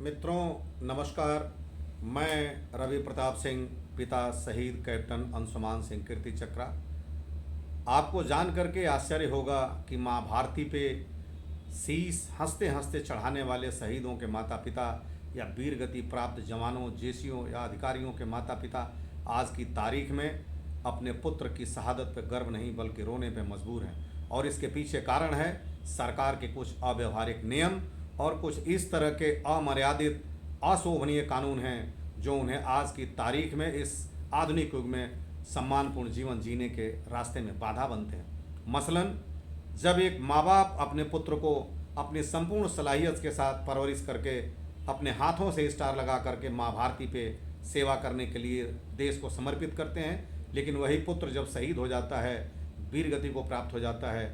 मित्रों नमस्कार। मैं रवि प्रताप सिंह, पिता शहीद कैप्टन अंशुमान सिंह कीर्ति चक्रा। आपको जान करके आश्चर्य होगा कि माँ भारती पे शीश हंसते हंसते चढ़ाने वाले शहीदों के माता पिता या वीर गति प्राप्त जवानों, जेसीओं या अधिकारियों के माता पिता आज की तारीख में अपने पुत्र की शहादत पर गर्व नहीं बल्कि रोने पर मजबूर हैं। और इसके पीछे कारण है सरकार के कुछ अव्यवहारिक नियम और कुछ इस तरह के अमर्यादित अशोभनीय कानून हैं जो उन्हें आज की तारीख में इस आधुनिक युग में सम्मानपूर्ण जीवन जीने के रास्ते में बाधा बनते हैं। मसलन जब एक माँ बाप अपने पुत्र को अपनी संपूर्ण सलाहियत के साथ परवरिश करके अपने हाथों से स्टार लगा करके माँ भारती पे सेवा करने के लिए देश को समर्पित करते हैं, लेकिन वही पुत्र जब शहीद हो जाता है, वीर गति को प्राप्त हो जाता है,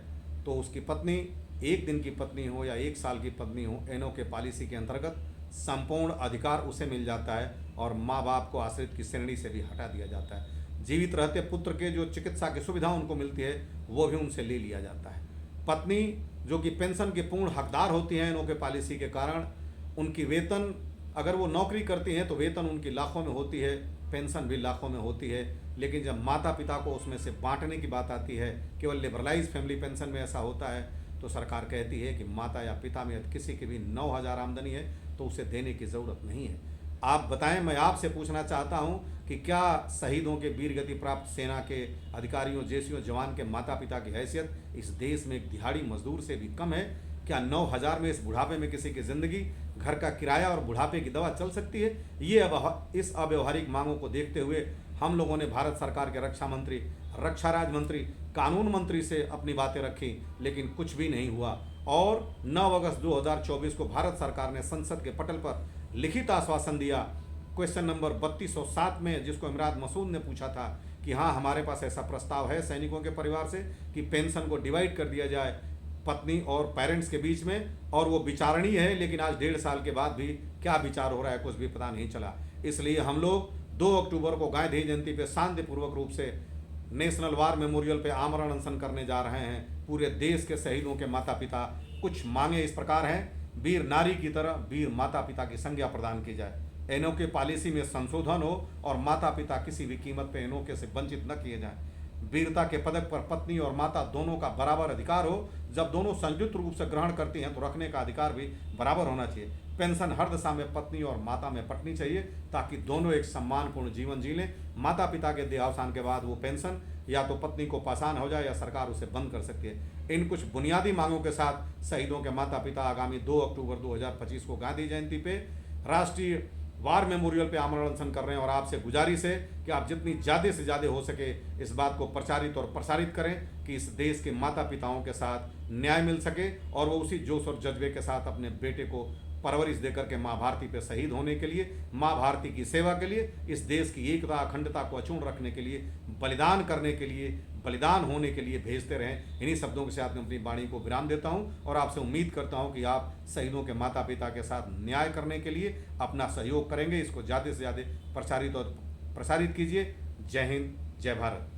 तो उसकी पत्नी, एक दिन की पत्नी हो या एक साल की पत्नी हो, एनओके पॉलिसी के अंतर्गत संपूर्ण अधिकार उसे मिल जाता है और माँ बाप को आश्रित की श्रेणी से भी हटा दिया जाता है। जीवित रहते पुत्र के जो चिकित्सा की सुविधा उनको मिलती है वो भी उनसे ले लिया जाता है। पत्नी जो कि पेंशन की पूर्ण हकदार होती हैं एनओके पॉलिसी के कारण, उनकी वेतन, अगर वो नौकरी करती हैं तो वेतन उनकी लाखों में होती है, पेंशन भी लाखों में होती है। लेकिन जब माता पिता को उसमें से बांटने की बात आती है, केवल लिबरलाइज फैमिली पेंशन में ऐसा होता है, तो सरकार कहती है कि माता या पिता में यदि किसी की भी 9,000 आमदनी है तो उसे देने की ज़रूरत नहीं है। आप बताएं, मैं आपसे पूछना चाहता हूं कि क्या शहीदों के वीर गति प्राप्त सेना के अधिकारियों, जेसीओं, जवान के माता पिता की हैसियत इस देश में एक दिहाड़ी मजदूर से भी कम है? क्या 9,000 में इस बुढ़ापे में किसी की ज़िंदगी, घर का किराया और बुढ़ापे की दवा चल सकती है? इस अव्यवहारिक मांगों को देखते हुए हम लोगों ने भारत सरकार के रक्षा मंत्री, रक्षा राज्य मंत्री, कानून मंत्री से अपनी बातें रखी, लेकिन कुछ भी नहीं हुआ। और 9 अगस्त 2024 को भारत सरकार ने संसद के पटल पर लिखित आश्वासन दिया, क्वेश्चन नंबर 3207 में, जिसको इमरान मसूद ने पूछा था कि हाँ हमारे पास ऐसा प्रस्ताव है सैनिकों के परिवार से कि पेंशन को डिवाइड कर दिया जाए पत्नी और पेरेंट्स के बीच में, और वो विचारणीय है। लेकिन आज 1.5 साल के बाद भी क्या विचार हो रहा है कुछ भी पता नहीं चला। इसलिए हम लोग 2 अक्टूबर को गांधी जयंती पे शांतिपूर्वक रूप से नेशनल वार मेमोरियल पे आमरण अनशन करने जा रहे हैं। पूरे देश के शहीदों के माता पिता, कुछ मांगे इस प्रकार हैं: वीर नारी की तरह वीर माता पिता की संज्ञा प्रदान की जाए, एनओके पॉलिसी में संशोधन हो और माता पिता किसी भी कीमत पर एनओके से वंचित न किए जाएं, वीरता के पदक पर पत्नी और माता दोनों का बराबर अधिकार हो, जब दोनों संयुक्त रूप से ग्रहण करती हैं तो रखने का अधिकार भी बराबर होना चाहिए। पेंशन हर दशा में पत्नी और माता में बंटनी चाहिए ताकि दोनों एक सम्मानपूर्ण जीवन जी लें। माता पिता के देहावसान के बाद वो पेंशन या तो पत्नी को पासान हो जाए या सरकार उसे बंद कर सकती है। इन कुछ बुनियादी मांगों के साथ शहीदों के माता पिता आगामी 2 अक्टूबर 2025 को गांधी जयंती पे राष्ट्रीय वार मेमोरियल पे आमरण अनशन कर रहे हैं। और आपसे गुजारिश है कि आप जितनी ज़्यादा से ज़्यादा हो सके इस बात को प्रचारित और प्रसारित करें कि इस देश के माता पिताओं के साथ न्याय मिल सके और वो उसी जोश और जज्बे के साथ अपने बेटे को परवरिश देकर के माँ भारती पे शहीद होने के लिए, माँ भारती की सेवा के लिए, इस देश की एकता अखंडता को अक्षुण्ण रखने के लिए, बलिदान करने के लिए, बलिदान होने के लिए भेजते रहें। इन्हीं शब्दों के साथ मैं अपनी वाणी को विराम देता हूं और आपसे उम्मीद करता हूं कि आप शहीदों के माता पिता के साथ न्याय करने के लिए अपना सहयोग करेंगे। इसको ज़्यादा से ज़्यादा प्रचारित और प्रसारित कीजिए। जय हिंद, जय भारत।